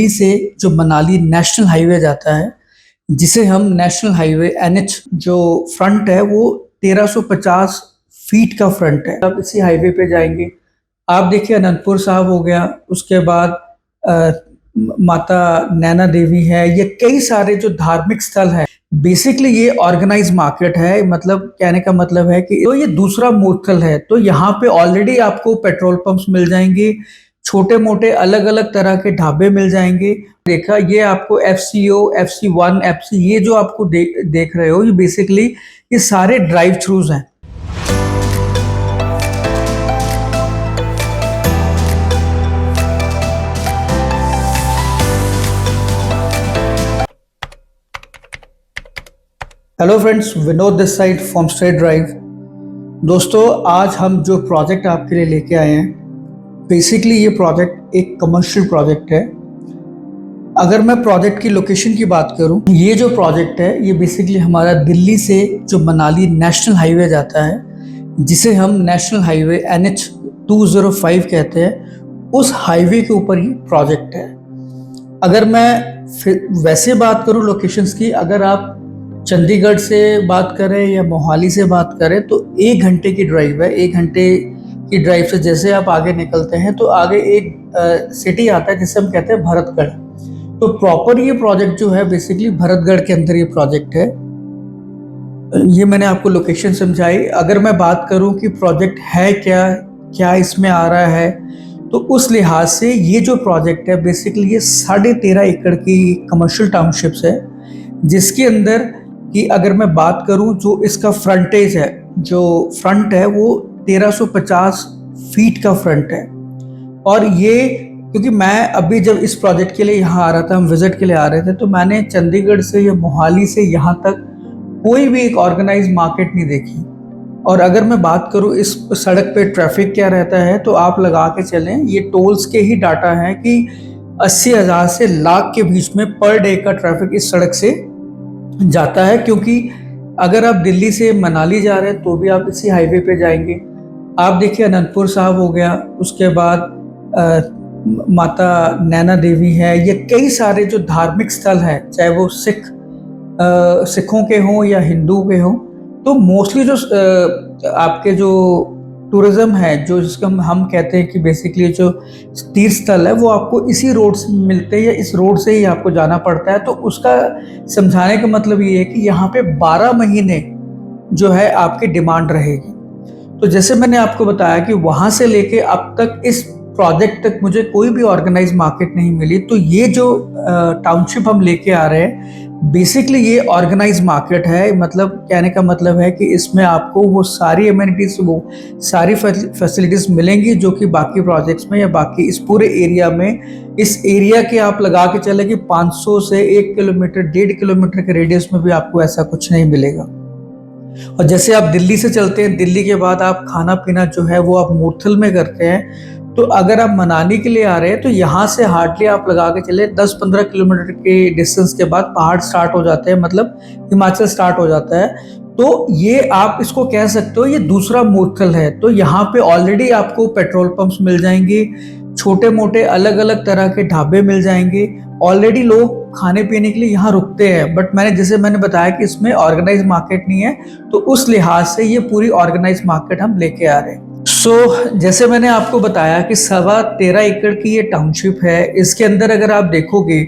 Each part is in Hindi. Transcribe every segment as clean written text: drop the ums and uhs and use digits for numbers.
दिल्ली से जो मनाली नेशनल हाईवे जाता है, जिसे हम नेशनल हाईवे एनएच जो फ्रंट है वो 1350 फीट का फ्रंट है। अब इसी हाईवे पे जाएंगे। आप देखिए अनंतपुर साहिब हो गया, उसके बाद अ, माता नैना देवी है, ये कई सारे जो धार्मिक स्थल है। बेसिकली ये ऑर्गेनाइज मार्केट है, मतलब कहने का मतलब है कि तो ये दूसरा मूर्थल है। तो यहाँ पे ऑलरेडी आपको पेट्रोल पंप्स मिल जाएंगे, छोटे मोटे अलग अलग तरह के ढाबे मिल जाएंगे। देखा ये आपको एफसीओ, FC1, FC ये जो आपको देख रहे हो, ये बेसिकली ये सारे ड्राइव थ्रूज हैं। Hello friends, Vinod this side from straight drive. दोस्तों, आज हम जो प्रोजेक्ट आपके लिए लेके आए हैं, बेसिकली ये प्रोजेक्ट एक कमर्शियल प्रोजेक्ट है। अगर मैं प्रोजेक्ट की लोकेशन की बात करूं, ये जो प्रोजेक्ट है ये बेसिकली हमारा दिल्ली से जो मनाली नेशनल हाईवे जाता है, जिसे हम नेशनल हाईवे NH 205 कहते हैं, उस हाईवे के ऊपर ये प्रोजेक्ट है। अगर मैं वैसे बात करूं लोकेशंस की, अगर आप चंडीगढ़ से बात करें या मोहाली से बात करें तो 1 घंटे की ड्राइव है। 1 घंटे की ड्राइव से जैसे आप आगे निकलते हैं तो आगे एक सिटी आता है जिसे हम कहते हैं भरतगढ़। तो प्रॉपर ये प्रोजेक्ट जो है बेसिकली भरतगढ़ के अंदर ये प्रोजेक्ट है। ये मैंने आपको लोकेशन समझाई। अगर मैं बात करूं कि प्रोजेक्ट है क्या क्या इसमें आ रहा है, तो उस लिहाज से ये जो प्रोजेक्ट है बेसिकली ये 13.5 एकड़ की कमर्शियल टाउनशिप्स है, जिसके अंदर कि अगर मैं बात करूं जो इसका फ्रंटेज है, जो फ्रंट है वो 1350 फीट का फ्रंट है। और ये क्योंकि मैं अभी जब इस प्रोजेक्ट के लिए यहाँ आ रहा था, हम विजिट के लिए आ रहे थे, तो मैंने चंडीगढ़ से या मोहाली से यहाँ तक कोई भी एक ऑर्गेनाइज मार्केट नहीं देखी। और अगर मैं बात करूँ इस सड़क पे ट्रैफिक क्या रहता है, तो आप लगा के चलें, ये टोल्स के ही डाटा है कि 80,000 से लाख के बीच में पर डे का ट्रैफिक इस सड़क से जाता है। क्योंकि अगर आप दिल्ली से मनाली जा रहे हैं तो भी आप इसी हाईवे पे जाएंगे। आप देखिए अनंतपुर साहिब हो गया, उसके बाद माता नैना देवी है, ये कई सारे जो धार्मिक स्थल हैं, चाहे वो सिखों के हों या हिंदू के हों, तो मोस्टली जो आपके जो टूरिज्म है, जो जिसको हम कहते हैं कि बेसिकली जो तीर्थ स्थल है, वो आपको इसी रोड से मिलते हैं या इस रोड से ही आपको जाना पड़ता है। तो उसका समझाने का मतलब ये है कि यहाँ पे 12 महीने जो है आपकी डिमांड रहेगी। तो जैसे मैंने आपको बताया कि वहाँ से लेके अब तक इस प्रोजेक्ट तक मुझे कोई भी ऑर्गेनाइज मार्केट नहीं मिली। तो ये जो टाउनशिप हम लेके आ रहे हैं, बेसिकली ये ऑर्गेनाइज मार्केट है। मतलब कहने का मतलब है कि इसमें आपको वो सारी एमिनिटीज, वो सारी फैसिलिटीज मिलेंगी जो कि बाकी प्रोजेक्ट्स में या बाकी इस पूरे एरिया में, इस एरिया के आप लगा के चले कि 500 से 1 किलोमीटर 1.5 किलोमीटर के रेडियस में भी आपको ऐसा कुछ नहीं मिलेगा। और जैसे आप दिल्ली से चलते हैं, दिल्ली के बाद आप खाना पीना जो है वो आप मूर्थल में करते हैं। तो अगर आप मनाली के लिए आ रहे हैं तो यहाँ से हार्डली आप लगा के चले 10-15 किलोमीटर के डिस्टेंस के बाद पहाड़ स्टार्ट हो जाते हैं, मतलब हिमाचल स्टार्ट हो जाता है। तो ये आप इसको कह सकते हो ये दूसरा मूर्थल है। तो यहाँ पे ऑलरेडी आपको पेट्रोल पंप्स मिल जाएंगे, छोटे मोटे अलग अलग तरह के ढाबे मिल जाएंगे। ऑलरेडी लोग खाने पीने के लिए यहाँ रुकते हैं, बट मैंने बताया कि इसमें ऑर्गेनाइज मार्केट नहीं है, तो उस लिहाज से ये पूरी ऑर्गेनाइज मार्केट हम लेके आ रहे हैं। जैसे मैंने आपको बताया कि 13.25 एकड़ की ये टाउनशिप है। इसके अंदर अगर आप देखोगे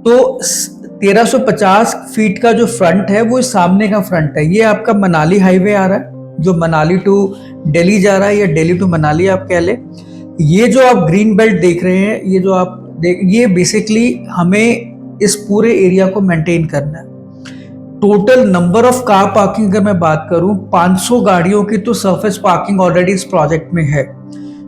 तो 1350 फीट का जो फ्रंट है वो सामने का फ्रंट है। ये आपका मनाली हाईवे आ रहा है, जो मनाली टू दिल्ली जा रहा है, या दिल्ली टू मनाली आप कह ले। ये जो आप ग्रीन बेल्ट देख रहे हैं, ये जो आप ये बेसिकली हमें इस पूरे एरिया को मेंटेन करना है। Total number of car parking अगर मैं बात करूं, 500 गाड़ियों की तो सरफेस पार्किंग ऑलरेडी इस प्रोजेक्ट में है।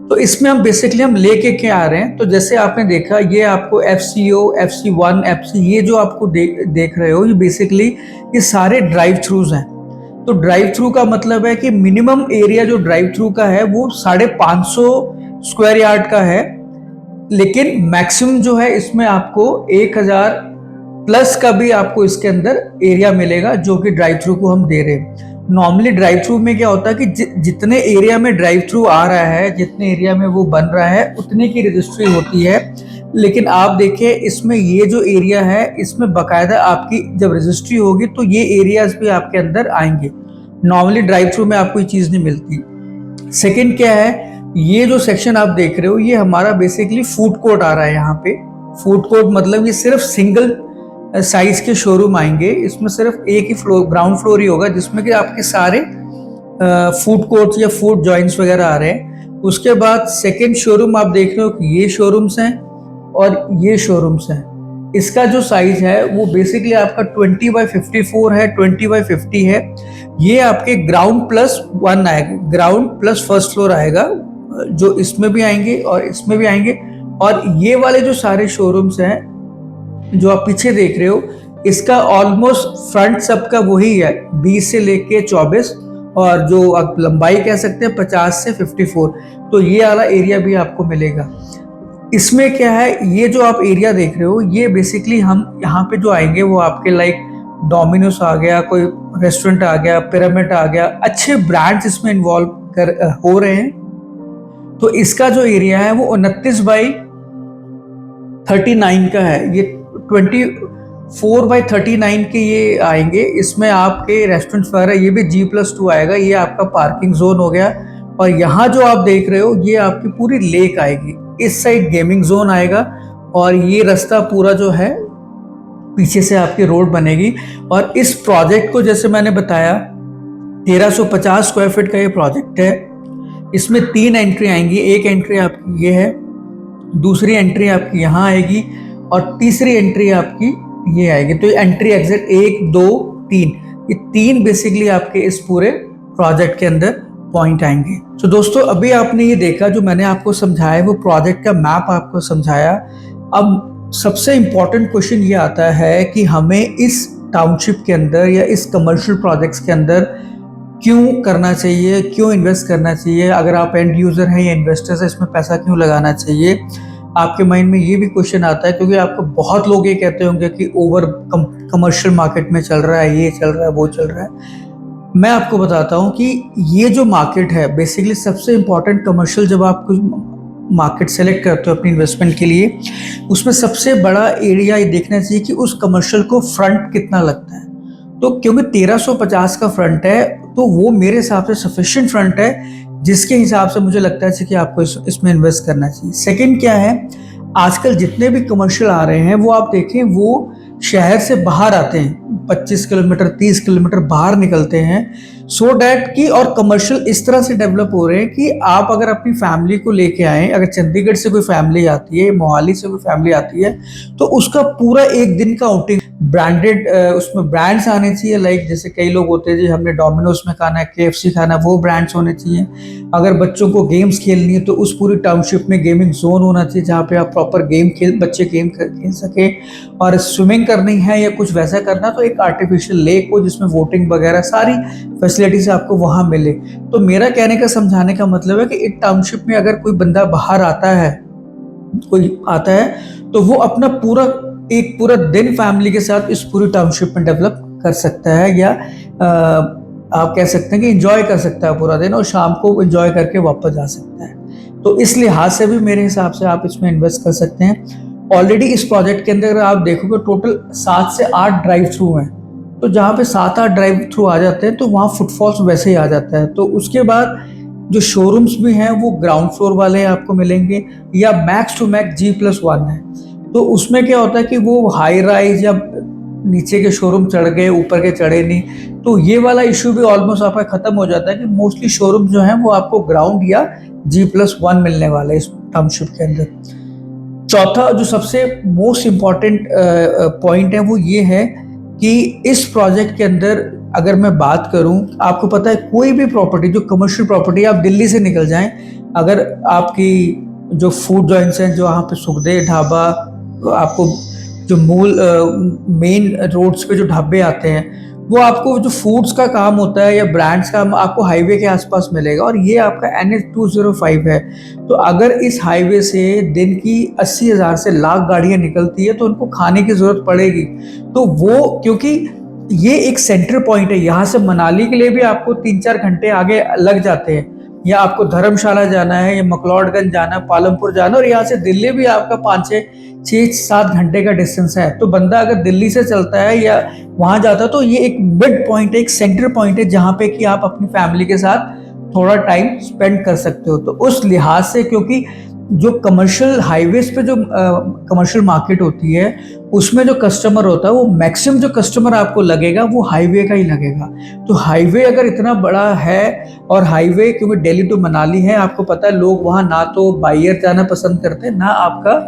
तो इसमें हम बेसिकली हम लेके क्या आ रहे हैं, तो जैसे आपने देखा ये आपको FCO, FC1, FC ये जो आपको देख रहे हो, ये बेसिकली ये सारे ड्राइव थ्रूज हैं। तो ड्राइव थ्रू का मतलब है कि मिनिमम एरिया जो ड्राइव थ्रू का है वो 550 स्क्वायर यार्ड का है, लेकिन मैक्सिमम जो है इसमें आपको 1000 प्लस का भी आपको इसके अंदर एरिया मिलेगा, जो कि ड्राइव थ्रू को हम दे रहे हैं। नॉर्मली ड्राइव थ्रू में क्या होता है कि जितने एरिया में ड्राइव थ्रू आ रहा है, जितने एरिया में वो बन रहा है, उतने की रजिस्ट्री होती है। लेकिन आप देखिए इसमें ये जो एरिया है, इसमें बाकायदा आपकी जब रजिस्ट्री होगी तो ये एरियाज भी आपके अंदर आएंगे। नॉर्मली ड्राइव थ्रू में आपको ये चीज़ नहीं मिलती। सेकंड क्या है, ये जो सेक्शन आप देख रहे हो ये हमारा बेसिकली फूड कोर्ट आ रहा है। यहाँ पे फूड कोर्ट मतलब ये सिर्फ सिंगल साइज के शोरूम आएंगे। इसमें सिर्फ एक ही फ्लोर, ग्राउंड फ्लोर ही होगा, जिसमें कि आपके सारे फूड कोर्ट या फूड जॉइंट्स वगैरह आ रहे हैं। उसके बाद सेकंड शोरूम आप देख रहे हो कि ये शोरूम्स हैं और ये शोरूम्स हैं। इसका जो साइज है वो बेसिकली आपका 20x54 है, 20x50 है। ये आपके ग्राउंड प्लस 1 आएगा, ग्राउंड प्लस फर्स्ट फ्लोर आएगा, जो इसमें भी आएंगे और इसमें भी आएंगे। और ये वाले जो सारे शोरूम्स हैं जो आप पीछे देख रहे हो, इसका ऑलमोस्ट फ्रंट सबका वही है, 20 से लेके 24, और जो आप लंबाई कह सकते हैं 50 से 54। तो ये वाला एरिया भी आपको मिलेगा। इसमें क्या है, ये जो आप एरिया देख रहे हो ये बेसिकली हम यहाँ पे जो आएंगे वो आपके लाइक डोमिनोस आ गया, कोई रेस्टोरेंट आ गया, पिरामिड आ गया, अच्छे ब्रांड्स इसमें इन्वॉल्व हो रहे हैं। तो इसका जो एरिया है वो 29x39 का है। ये 24x39 के ये आएंगे। इसमें आपके रेस्टोरेंट्स वगैरह, ये भी G+2 आएगा। ये आपका पार्किंग जोन हो गया। और यहाँ जो आप देख रहे हो ये आपकी पूरी लेक आएगी। इस साइड गेमिंग जोन आएगा और ये रास्ता पूरा जो है पीछे से आपकी रोड बनेगी। और इस प्रोजेक्ट को जैसे मैंने बताया 1350 स्क्वायर फीट का ये प्रोजेक्ट है। इसमें 3 एंट्री आएंगी। एक एंट्री आपकी ये है, दूसरी एंट्री आपकी यहाँ आएगी और तीसरी एंट्री आपकी ये आएगी। तो एंट्री एग्जिट 1 2 3, ये 3 बेसिकली आपके इस पूरे प्रोजेक्ट के अंदर पॉइंट आएंगे। तो दोस्तों अभी आपने ये देखा, जो मैंने आपको समझाया वो प्रोजेक्ट का मैप आपको समझाया। अब सबसे इम्पोर्टेंट क्वेश्चन ये आता है कि हमें इस टाउनशिप के अंदर या इस कमर्शियल प्रोजेक्ट्स के अंदर क्यों करना चाहिए, क्यों इन्वेस्ट करना चाहिए। अगर आप एंड यूज़र हैं या इन्वेस्टर्स हैं, इसमें पैसा क्यों लगाना चाहिए। आपके माइंड में ये भी क्वेश्चन आता है, क्योंकि आपको बहुत लोग ये कहते होंगे कि ओवर कमर्शियल मार्केट में चल रहा है, ये चल रहा है, वो चल रहा है। मैं आपको बताता हूँ कि ये जो मार्केट है बेसिकली सबसे इम्पॉर्टेंट कमर्शियल, जब आप कुछ मार्केट सेलेक्ट करते हो अपनी इन्वेस्टमेंट के लिए, उसमें सबसे बड़ा एरिया ये देखना चाहिए कि उस कमर्शियल को फ्रंट कितना लगता है। तो क्योंकि 1350 का फ्रंट है तो वो मेरे हिसाब से सफिशिएंट फ्रंट है, जिसके हिसाब से मुझे लगता है कि आपको इसमें इन्वेस्ट करना चाहिए। सेकंड क्या है, आजकल जितने भी कमर्शियल आ रहे हैं वो आप देखें वो शहर से बाहर आते हैं, 25 किलोमीटर 30 किलोमीटर बाहर निकलते हैं, सो डैट कि, और कमर्शियल इस तरह से डेवलप हो रहे हैं कि आप अगर अपनी फैमिली को लेके आए, अगर चंडीगढ़ से कोई फैमिली आती है, मोहाली से कोई फैमिली आती है, तो उसका पूरा एक दिन का आउटिंग ब्रांडेड, उसमें ब्रांड्स आने चाहिए। लाइक जैसे कई लोग होते हैं जी हमने डोमिनोज में खाना है, KFC खाना है, वो ब्रांड्स होने चाहिए। अगर बच्चों को गेम्स खेलनी है तो उस पूरी टाउनशिप में गेमिंग जोन होना चाहिए, जहाँ पे आप प्रॉपर बच्चे गेम खेल सके। और स्विमिंग करनी है या कुछ वैसा करना तो एक आर्टिफिशियल लेक हो जिसमें वोटिंग वगैरह सारी फैसिलिटीज आपको वहाँ मिले। तो मेरा कहने का, समझाने का मतलब है कि एक टाउनशिप में अगर कोई बंदा बाहर आता है, तो वो अपना एक पूरा दिन फैमिली के साथ इस पूरी टाउनशिप में डेवलप कर सकता है, या आप कह सकते हैं कि एंजॉय कर सकता है पूरा दिन, और शाम को एंजॉय करके वापस जा सकता है। तो इस लिहाज से भी मेरे हिसाब से आप इसमें इन्वेस्ट कर सकते हैं। ऑलरेडी इस प्रोजेक्ट के अंदर अगर आप देखोगे टोटल 7 से 8 ड्राइव थ्रू हैं। तो जहाँ पे 7-8 ड्राइव थ्रू आ जाते हैं तो वहाँ फुटफॉल्स वैसे ही आ जाता है। तो उसके बाद जो शोरूम्स भी हैं वो ग्राउंड फ्लोर वाले आपको मिलेंगे, या मैक्स टू मैक्स G+1 है। तो उसमें क्या होता है कि वो हाई राइज या नीचे के शोरूम चढ़ गए, ऊपर के चढ़े नहीं, तो ये वाला इशू भी ऑलमोस्ट आपका खत्म हो जाता है कि मोस्टली शोरूम जो हैं वो आपको ग्राउंड या G+1 मिलने वाले हैं इस टाउनशिप के अंदर। चौथा जो सबसे मोस्ट इम्पॉर्टेंट पॉइंट है वो ये है कि इस प्रोजेक्ट के अंदर अगर मैं बात करूं, आपको पता है कोई भी प्रॉपर्टी जो कमर्शियल प्रॉपर्टी, आप दिल्ली से निकल जाएं, अगर आपकी जो फूड जॉइंट्स हैं, जो वहाँ पे सुखदेव ढाबा, आपको जो मूल मेन रोड्स पे जो ढाबे आते हैं, वो आपको जो फूड्स का काम होता है या ब्रांड्स का आपको हाईवे के आसपास मिलेगा। और ये आपका NH205 है। तो अगर इस हाईवे से दिन की 80,000 से लाख गाड़ियां निकलती है तो उनको खाने की जरूरत पड़ेगी। तो वो, क्योंकि ये एक सेंटर पॉइंट है, यहाँ से मनाली के लिए भी आपको 3-4 घंटे आगे लग जाते हैं। या आपको धर्मशाला जाना है या मकलौडगंज जाना है, पालमपुर जाना है, और यहाँ से दिल्ली भी आपका 5-6-7 घंटे का डिस्टेंस है। तो बंदा अगर दिल्ली से चलता है या वहाँ जाता है तो ये एक मिड पॉइंट है, एक सेंटर पॉइंट है जहाँ पे कि आप अपनी फैमिली के साथ थोड़ा टाइम स्पेंड कर सकते हो। तो उस लिहाज से, क्योंकि जो कमर्शियल हाईवेज पे जो कमर्शियल मार्केट होती है उसमें जो कस्टमर होता है वो मैक्सिमम जो कस्टमर आपको लगेगा वो हाईवे का ही लगेगा। तो हाईवे अगर इतना बड़ा है, और हाईवे क्योंकि दिल्ली टू मनाली है, आपको पता है लोग वहाँ ना तो बाई एयर जाना पसंद करते हैं ना आपका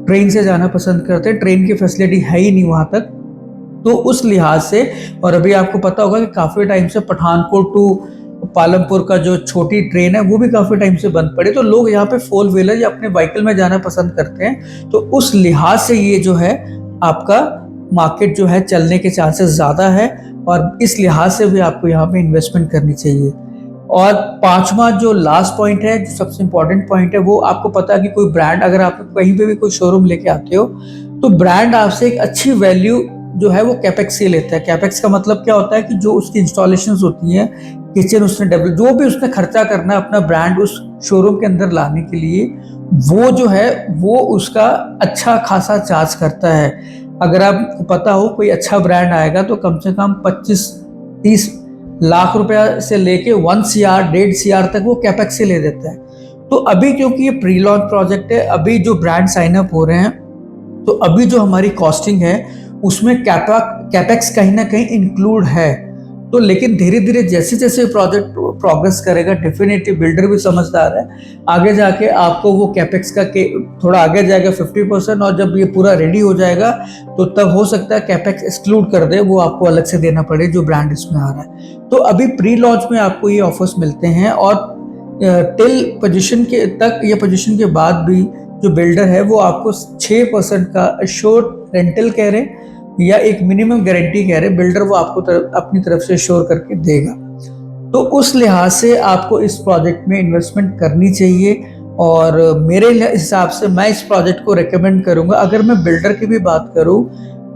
ट्रेन से जाना पसंद करते हैं, ट्रेन की फैसिलिटी है ही नहीं वहाँ तक। तो उस लिहाज से, और अभी आपको पता होगा कि काफ़ी टाइम से पठानकोट टू पालमपुर का जो छोटी ट्रेन है वो भी काफ़ी टाइम से बंद पड़ी, तो लोग यहाँ पे फोर व्हीलर या अपने व्हीकल में जाना पसंद करते हैं। तो उस लिहाज से ये जो है आपका मार्केट जो है चलने के चांसेस ज़्यादा है, और इस लिहाज से भी आपको यहाँ पे इन्वेस्टमेंट करनी चाहिए। और पांचवा जो लास्ट पॉइंट है, जो सबसे इम्पोर्टेंट पॉइंट है, वो आपको पता है कि कोई ब्रांड, अगर आप कहीं पे भी कोई शोरूम लेके आते हो तो ब्रांड आपसे एक अच्छी वैल्यू जो है वो कैपेक्स से लेता है। कैपेक्स का मतलब क्या होता है कि जो उसकी इंस्टॉलेशन होती हैं, किचन उसने डेवलप, जो भी उसने खर्चा करना है अपना ब्रांड उस शोरूम के अंदर लाने के लिए, वो जो है वो उसका अच्छा खासा चार्ज करता है। अगर आपको पता हो कोई अच्छा ब्रांड आएगा तो कम से कम 25-30 लाख रुपया से लेके 1 CR 1.5 CR तक वो कैपेक्स से ले देता है। तो अभी क्योंकि ये प्री लॉन्च प्रोजेक्ट है, अभी जो ब्रांड साइन अप हो रहे हैं, तो अभी जो हमारी कॉस्टिंग है उसमें कैपेक्स कहीं ना कहीं इंक्लूड है। तो लेकिन धीरे धीरे जैसे जैसे प्रोजेक्ट प्रोग्रेस करेगा, डेफिनेटली बिल्डर भी समझदार है, आगे जाके आपको वो कैपेक्स का थोड़ा आगे जाएगा 50%, और जब ये पूरा रेडी हो जाएगा तो तब हो सकता है कैपेक्स एक्सक्लूड कर दे, वो आपको अलग से देना पड़े जो ब्रांड इसमें आ रहा है। तो अभी प्री लॉन्च में आपको ये ऑफर्स मिलते हैं, और टिल पोजीशन के तक या पोजीशन के बाद भी जो बिल्डर है वो आपको 6% का अश्योर्ड रेंटल कह रहे हैं या एक मिनिमम गारंटी कह रहे हैं, बिल्डर वो आपको अपनी तरफ से श्योर करके देगा। तो उस लिहाज से आपको इस प्रोजेक्ट में इन्वेस्टमेंट करनी चाहिए, और मेरे हिसाब से मैं इस प्रोजेक्ट को रेकमेंड करूंगा। अगर मैं बिल्डर की भी बात करूं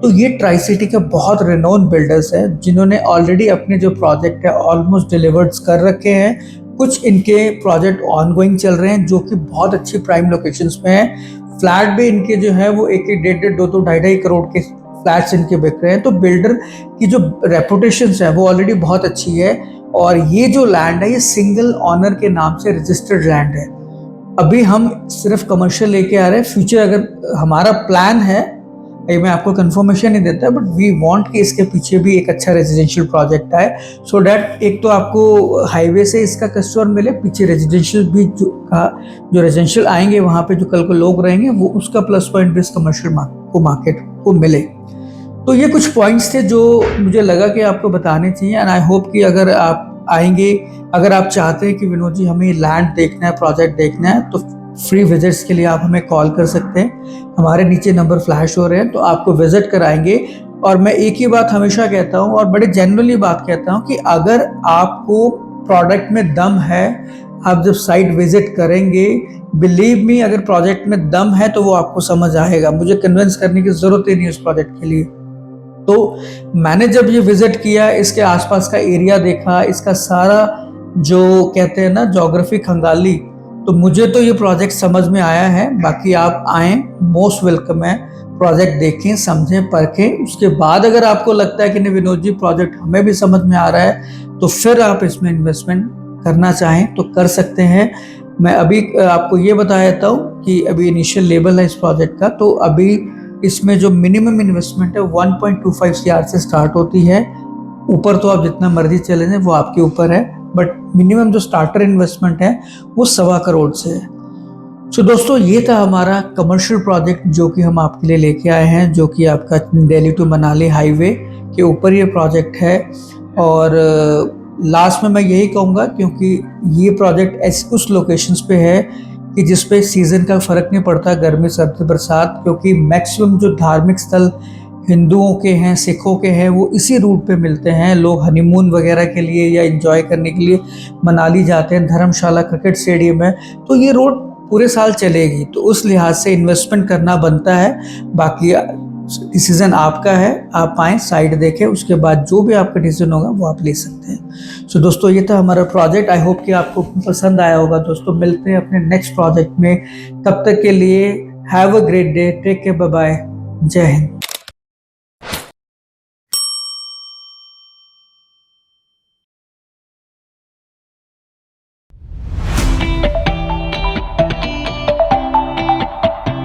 तो ये ट्राई सिटी के बहुत रिनोन बिल्डर्स हैं जिन्होंने ऑलरेडी अपने जो प्रोजेक्ट है ऑलमोस्ट डिलीवर्ड कर रखे हैं। कुछ इनके प्रोजेक्ट ऑनगोइंग चल रहे हैं जो कि बहुत अच्छी प्राइम लोकेशंस में है। फ्लैट भी इनके जो है वो 1-1, 1.5, 2-2, 2.5 करोड़ के फ्लैट्स इनके बिक रहे हैं। तो बिल्डर की जो रेपुटेशन है वो ऑलरेडी बहुत अच्छी है, और ये जो लैंड है ये सिंगल ऑनर के नाम से रजिस्टर्ड लैंड है। अभी हम सिर्फ कमर्शियल लेके आ रहे हैं, फ्यूचर अगर हमारा प्लान है, ये मैं आपको कंफर्मेशन नहीं देता, बट वी वांट कि इसके पीछे भी एक अच्छा रेजिडेंशियल प्रोजेक्ट आए, सो डैट एक तो आपको हाईवे से इसका कस्टमर मिले, पीछे रेजिडेंशियल भी जो रेजिडेंशियल आएंगे वहाँ पे जो कल को लोग रहेंगे वो उसका प्लस पॉइंट भी इस कमर्शियल मार्केट को मिले। तो ये कुछ पॉइंट्स थे जो मुझे लगा कि आपको बताने चाहिए, एंड आई होप कि अगर आप आएंगे, अगर आप चाहते हैं कि विनोद जी हमें लैंड देखना है, प्रोजेक्ट देखना है, तो फ्री विजिट्स के लिए आप हमें कॉल कर सकते हैं। हमारे नीचे नंबर फ्लैश हो रहे हैं, तो आपको विजिट कराएंगे। और मैं एक ही बात हमेशा कहता हूँ और बड़े जनरली बात कहता हूँ कि अगर आपको प्रोडक्ट में दम है, आप जब साइट विजिट करेंगे, बिलीव मी, अगर प्रोजेक्ट में दम है तो वो आपको समझ आएगा। मुझे कन्विंस करने की ज़रूरत ही नहीं उस प्रोजेक्ट के लिए। तो मैंने जब ये विजिट किया, इसके आसपास का एरिया देखा, इसका सारा जो कहते हैं ना ज्योग्राफी खंगाली, तो मुझे तो ये प्रोजेक्ट समझ में आया है। बाकी आप आएँ, मोस्ट वेलकम है, प्रोजेक्ट देखें, समझें, परखें। उसके बाद अगर आपको लगता है कि नहीं विनोद जी प्रोजेक्ट हमें भी समझ में आ रहा है, तो फिर आप इसमें इन्वेस्टमेंट करना चाहें तो कर सकते हैं। मैं अभी आपको ये बता देता हूँ कि अभी इनिशियल लेवल है इस प्रोजेक्ट का, तो अभी इसमें जो मिनिमम इन्वेस्टमेंट है 1.25 CR से स्टार्ट होती है। ऊपर तो आप जितना मर्जी चले जाएं वो आपके ऊपर है, बट मिनिमम जो स्टार्टर इन्वेस्टमेंट है वो 1.25 करोड़ से है। सो दोस्तों, ये था हमारा कमर्शियल प्रोजेक्ट जो कि हम आपके लिए लेके आए हैं, जो कि आपका दिल्ली टू मनाली हाईवे के ऊपर ये प्रोजेक्ट है। और लास्ट में मैं यही कहूँगा, क्योंकि ये प्रोजेक्ट उस लोकेशंस पे है कि जिस पे सीज़न का फ़र्क नहीं पड़ता, गर्मी सर्दी बरसात, क्योंकि मैक्सिमम जो धार्मिक स्थल हिंदुओं के हैं, सिखों के हैं, वो इसी रूट पे मिलते हैं। लोग हनीमून वगैरह के लिए या एंजॉय करने के लिए मनाली जाते हैं, धर्मशाला क्रिकेट स्टेडियम है, तो ये रोड पूरे साल चलेगी। तो उस लिहाज से इन्वेस्टमेंट करना बनता है। बाकी डिसीजन आपका है, आप आएँ, साइट देखें, उसके बाद जो भी आपका डिसीजन होगा वो आप ले सकते हैं। सो दोस्तों ये था हमारा प्रोजेक्ट। आई होप कि आपको पसंद आया होगा। दोस्तों मिलते हैं अपने नेक्स्ट प्रोजेक्ट में, तब तक के लिए have a great day, take care, bye bye, जय हिंद।